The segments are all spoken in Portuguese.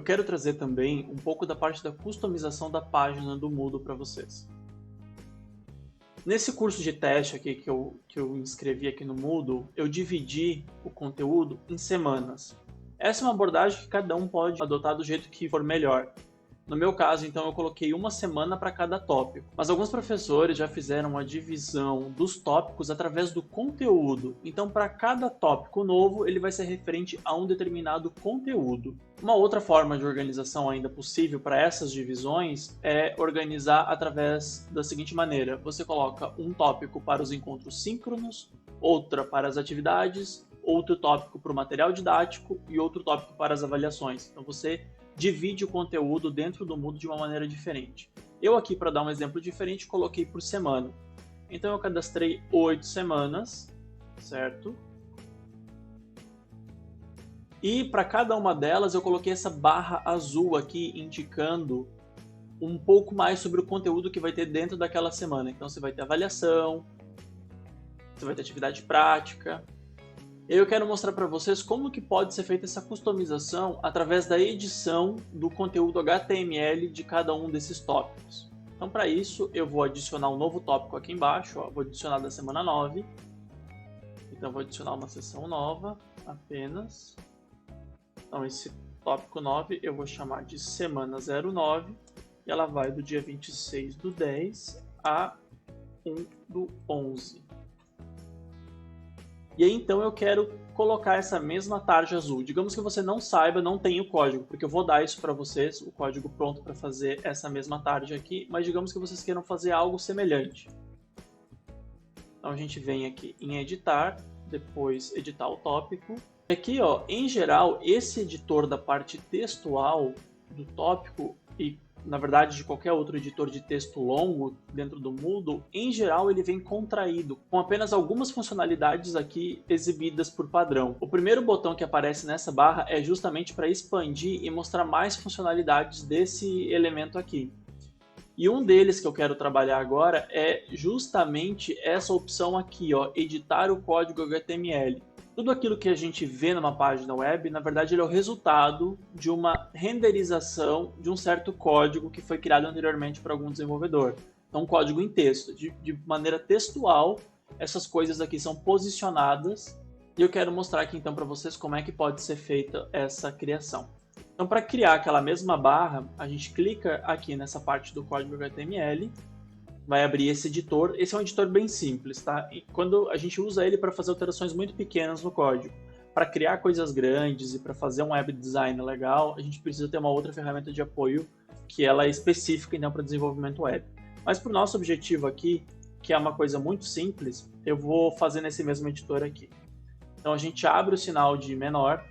eu quero trazer também um pouco da parte da customização da página do Moodle para vocês. Nesse curso de teste aqui que eu inscrevi aqui no Moodle, eu dividi o conteúdo em semanas. Essa é uma abordagem que cada um pode adotar do jeito que for melhor. No meu caso, então, eu coloquei uma semana para cada tópico. Mas alguns professores já fizeram a divisão dos tópicos através do conteúdo. Então, para cada tópico novo, ele vai ser referente a um determinado conteúdo. Uma outra forma de organização ainda possível para essas divisões é organizar através da seguinte maneira. Você coloca um tópico para os encontros síncronos, outra para as atividades, outro tópico para o material didático e outro tópico para as avaliações. Então, você divide o conteúdo dentro do Moodle de uma maneira diferente. Eu aqui, para dar um exemplo diferente, coloquei por semana. Então eu cadastrei 8 semanas, certo? E para cada uma delas eu coloquei essa barra azul aqui, indicando um pouco mais sobre o conteúdo que vai ter dentro daquela semana. Então você vai ter avaliação, você vai ter atividade prática. Eu quero mostrar para vocês como que pode ser feita essa customização através da edição do conteúdo HTML de cada um desses tópicos. Então, para isso, eu vou adicionar um novo tópico aqui embaixo, ó, vou adicionar da semana 9. Então, vou adicionar uma seção nova, apenas. Então, esse tópico 9 eu vou chamar de semana 09, e ela vai do dia 26 do 10 a 1 do 11. E aí, então, eu quero colocar essa mesma tarja azul. Digamos que você não saiba, não tem o código, porque eu vou dar isso para vocês, o código pronto para fazer essa mesma tarja aqui, mas digamos que vocês queiram fazer algo semelhante. Então, a gente vem aqui em editar, depois editar o tópico. E aqui, ó, em geral, esse editor da parte textual do tópico e na verdade, de qualquer outro editor de texto longo dentro do Moodle, em geral ele vem contraído, com apenas algumas funcionalidades aqui exibidas por padrão. O primeiro botão que aparece nessa barra é justamente para expandir e mostrar mais funcionalidades desse elemento aqui. E um deles que eu quero trabalhar agora é justamente essa opção aqui, ó, editar o código HTML. Tudo aquilo que a gente vê numa página web, na verdade, ele é o resultado de uma renderização de um certo código que foi criado anteriormente por algum desenvolvedor. Então, um código em texto. De maneira textual, essas coisas aqui são posicionadas e eu quero mostrar aqui então para vocês como é que pode ser feita essa criação. Então, para criar aquela mesma barra, a gente clica aqui nessa parte do código HTML, vai abrir esse editor. Esse é um editor bem simples, tá? E quando a gente usa ele para fazer alterações muito pequenas no código, para criar coisas grandes e para fazer um web design legal, a gente precisa ter uma outra ferramenta de apoio que ela é específica então para desenvolvimento web. Mas para o nosso objetivo aqui, que é uma coisa muito simples, eu vou fazer nesse mesmo editor aqui. Então a gente abre o sinal de menor,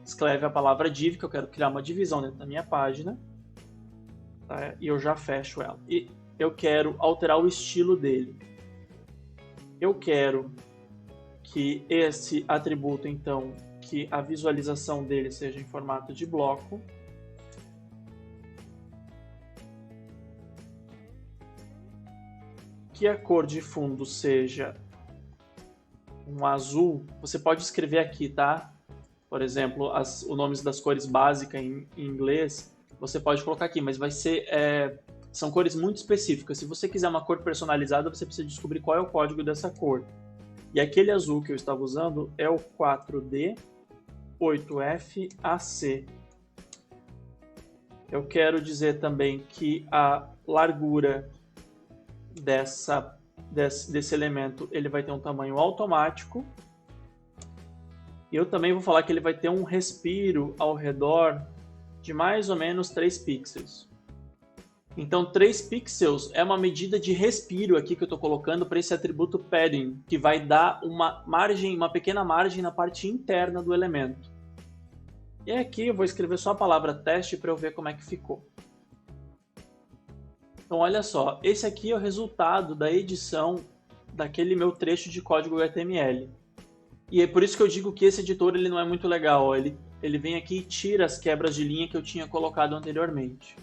escreve a palavra div, que eu quero criar uma divisão dentro da minha página, tá? E eu já fecho ela. E eu quero alterar o estilo dele. Eu quero que esse atributo, então, que a visualização dele seja em formato de bloco. Que a cor de fundo seja um azul. Você pode escrever aqui, tá? Por exemplo, os nomes das cores básicas em inglês, você pode colocar aqui, mas vai ser... são cores muito específicas. Se você quiser uma cor personalizada, você precisa descobrir qual é o código dessa cor. E aquele azul que eu estava usando é o 4D8FAC. Eu quero dizer também que a largura desse elemento ele vai ter um tamanho automático. E eu também vou falar que ele vai ter um respiro ao redor de mais ou menos 3 pixels. Então, 3 pixels é uma medida de respiro aqui que eu estou colocando para esse atributo padding, que vai dar uma pequena margem na parte interna do elemento. E aqui eu vou escrever só a palavra teste para eu ver como é que ficou. Então, olha só, esse aqui é o resultado da edição daquele meu trecho de código HTML. E é por isso que eu digo que esse editor ele não é muito legal. Ó. Ele vem aqui e tira as quebras de linha que eu tinha colocado anteriormente.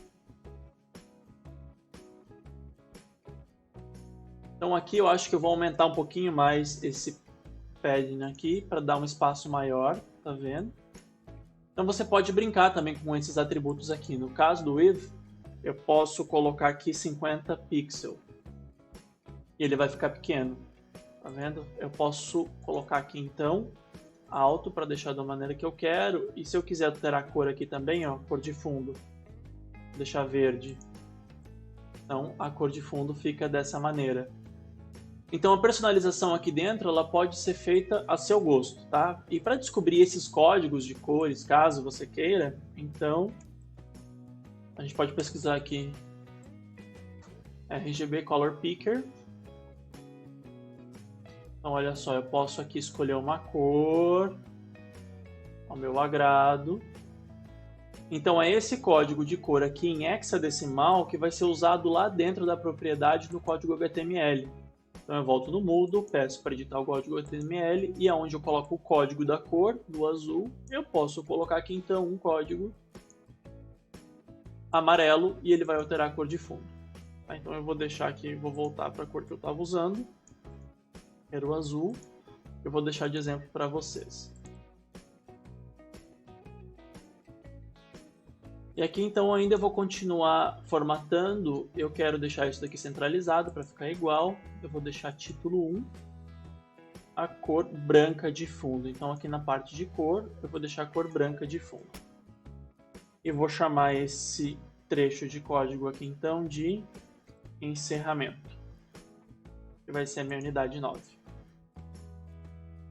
Então aqui eu acho que eu vou aumentar um pouquinho mais esse padding aqui para dar um espaço maior, tá vendo? Então você pode brincar também com esses atributos aqui. No caso do width, eu posso colocar aqui 50 pixels. E ele vai ficar pequeno. Tá vendo? Eu posso colocar aqui então alto para deixar da maneira que eu quero. E se eu quiser alterar a cor aqui também, ó, cor de fundo, deixar verde. Então a cor de fundo fica dessa maneira. Então a personalização aqui dentro ela pode ser feita a seu gosto, tá? E para descobrir esses códigos de cores, caso você queira, então a gente pode pesquisar aqui RGB Color Picker. Então olha só, eu posso aqui escolher uma cor ao meu agrado. Então é esse código de cor aqui em hexadecimal que vai ser usado lá dentro da propriedade do código HTML. Então eu volto no Moodle, peço para editar o código HTML e aonde eu coloco o código da cor, do azul, eu posso colocar aqui então um código amarelo e ele vai alterar a cor de fundo. Tá? Então eu vou deixar aqui, vou voltar para a cor que eu estava usando, era o azul, eu vou deixar de exemplo para vocês. E aqui então ainda eu vou continuar formatando, eu quero deixar isso daqui centralizado para ficar igual, eu vou deixar título 1, a cor branca de fundo, então aqui na parte de cor eu vou deixar a cor branca de fundo. E vou chamar esse trecho de código aqui então de encerramento, que vai ser a minha unidade 9.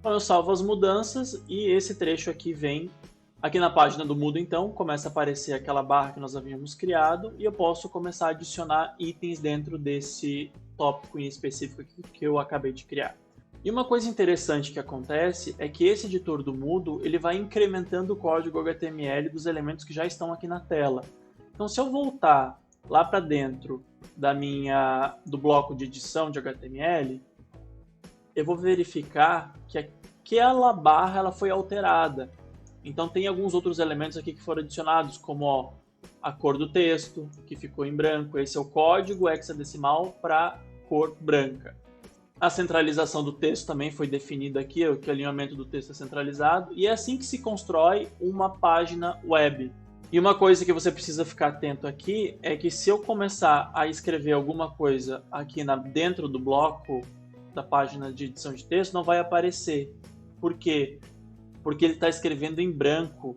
Então eu salvo as mudanças e esse trecho aqui vem aqui na página do Moodle, então, começa a aparecer aquela barra que nós havíamos criado e eu posso começar a adicionar itens dentro desse tópico em específico aqui que eu acabei de criar. E uma coisa interessante que acontece é que esse editor do Moodle ele vai incrementando o código HTML dos elementos que já estão aqui na tela. Então, se eu voltar lá para dentro do bloco de edição de HTML, eu vou verificar que aquela barra ela foi alterada. Então tem alguns outros elementos aqui que foram adicionados, como ó, a cor do texto, que ficou em branco. Esse é o código hexadecimal para cor branca. A centralização do texto também foi definida aqui, que o alinhamento do texto é centralizado. E é assim que se constrói uma página web. E uma coisa que você precisa ficar atento aqui é que se eu começar a escrever alguma coisa aqui dentro do bloco da página de edição de texto, não vai aparecer. Por quê? Porque ele está escrevendo em branco,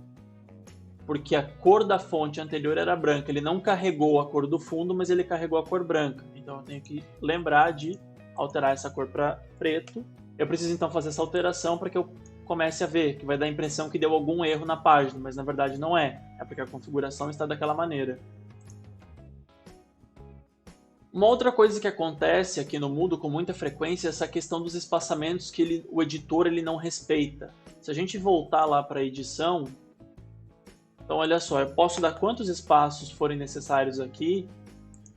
porque a cor da fonte anterior era branca. Ele não carregou a cor do fundo, mas ele carregou a cor branca. Então eu tenho que lembrar de alterar essa cor para preto. Eu preciso então fazer essa alteração para que eu comece a ver, que vai dar a impressão que deu algum erro na página, mas na verdade não é. É porque a configuração está daquela maneira. Uma outra coisa que acontece aqui no Moodle com muita frequência é essa questão dos espaçamentos que o editor não respeita. Se a gente voltar lá para a edição, então olha só, eu posso dar quantos espaços forem necessários aqui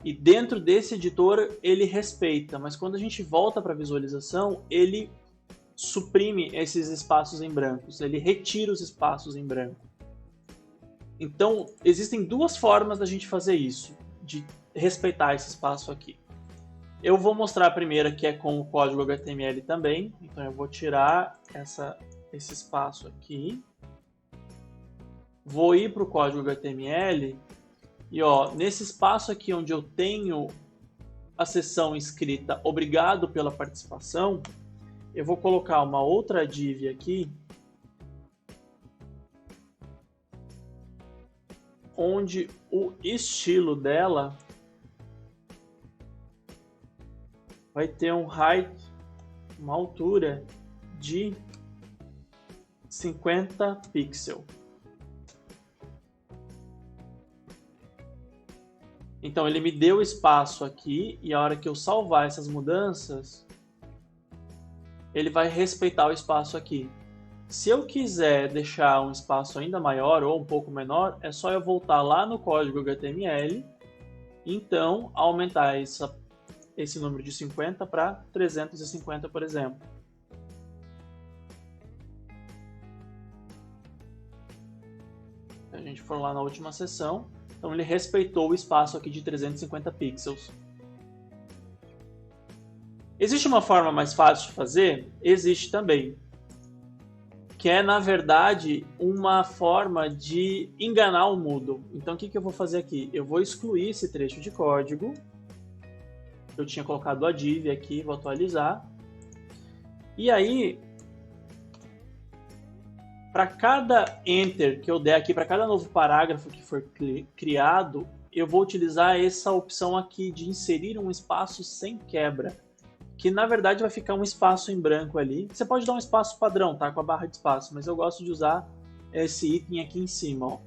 e dentro desse editor ele respeita, mas quando a gente volta para a visualização, ele suprime esses espaços em brancos, ele retira os espaços em branco. Então existem duas formas da gente fazer isso, de respeitar esse espaço aqui. Eu vou mostrar a primeira, que é com o código HTML também, então eu vou tirar esse espaço aqui, vou ir para o código HTML e ó, nesse espaço aqui onde eu tenho a seção escrita obrigado pela participação, eu vou colocar uma outra div aqui, onde o estilo dela vai ter um height, uma altura de 50 pixels. Então ele me deu espaço aqui e a hora que eu salvar essas mudanças, ele vai respeitar o espaço aqui. Se eu quiser deixar um espaço ainda maior ou um pouco menor, é só eu voltar lá no código HTML e então aumentar esse número de 50 para 350, por exemplo. Se a gente for lá na última seção, então ele respeitou o espaço aqui de 350 pixels. Existe uma forma mais fácil de fazer? Existe também. que é, na verdade, uma forma de enganar o Moodle. Então, o que eu vou fazer aqui? Eu vou excluir esse trecho de código. Eu tinha colocado a div aqui, vou atualizar. E aí, para cada enter que eu der aqui, para cada novo parágrafo que for criado, eu vou utilizar essa opção aqui de inserir um espaço sem quebra, que na verdade vai ficar um espaço em branco ali. Você pode dar um espaço padrão, tá? Com a barra de espaço, mas eu gosto de usar esse item aqui em cima, ó.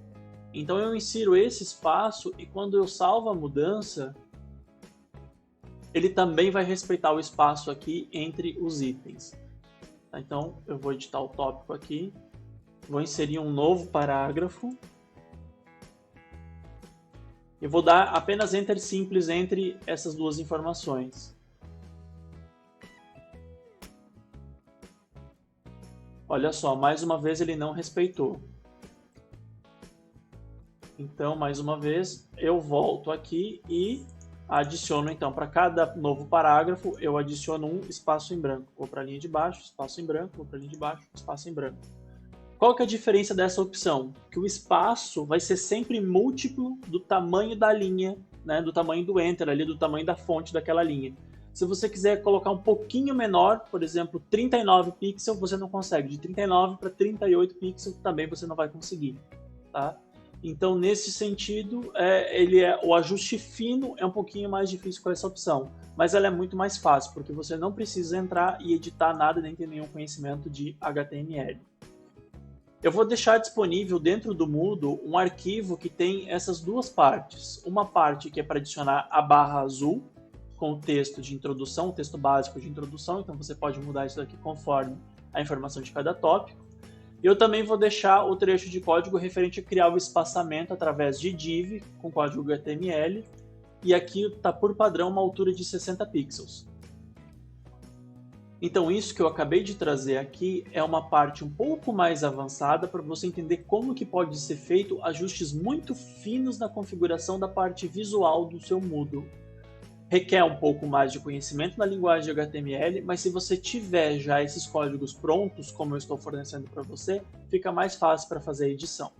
Então eu insiro esse espaço e quando eu salvo a mudança, ele também vai respeitar o espaço aqui entre os itens. Tá? Então eu vou editar o tópico aqui, vou inserir um novo parágrafo. Eu vou dar apenas enter simples entre essas duas informações. Olha só, mais uma vez ele não respeitou. Então, mais uma vez, eu volto aqui e adiciono, então, para cada novo parágrafo, eu adiciono um espaço em branco. Vou para a linha de baixo, espaço em branco, vou para a linha de baixo, espaço em branco. Qual que é a diferença dessa opção? Que o espaço vai ser sempre múltiplo do tamanho da linha, né, do tamanho do enter ali, do tamanho da fonte daquela linha. Se você quiser colocar um pouquinho menor, por exemplo, 39 pixels, você não consegue. De 39 para 38 pixels também você não vai conseguir. Tá? Então, nesse sentido, o ajuste fino é um pouquinho mais difícil com essa opção. Mas ela é muito mais fácil, porque você não precisa entrar e editar nada, nem ter nenhum conhecimento de HTML. Eu vou deixar disponível dentro do Moodle um arquivo que tem essas duas partes. Uma parte que é para adicionar a barra azul, com o texto de introdução, o texto básico de introdução, então você pode mudar isso daqui conforme a informação de cada tópico. Eu também vou deixar o trecho de código referente a criar o espaçamento através de div, com código HTML, e aqui está por padrão uma altura de 60 pixels. Então isso que eu acabei de trazer aqui é uma parte um pouco mais avançada para você entender como que pode ser feito ajustes muito finos na configuração da parte visual do seu Moodle. Requer um pouco mais de conhecimento na linguagem HTML, mas se você tiver já esses códigos prontos, como eu estou fornecendo para você, fica mais fácil para fazer a edição.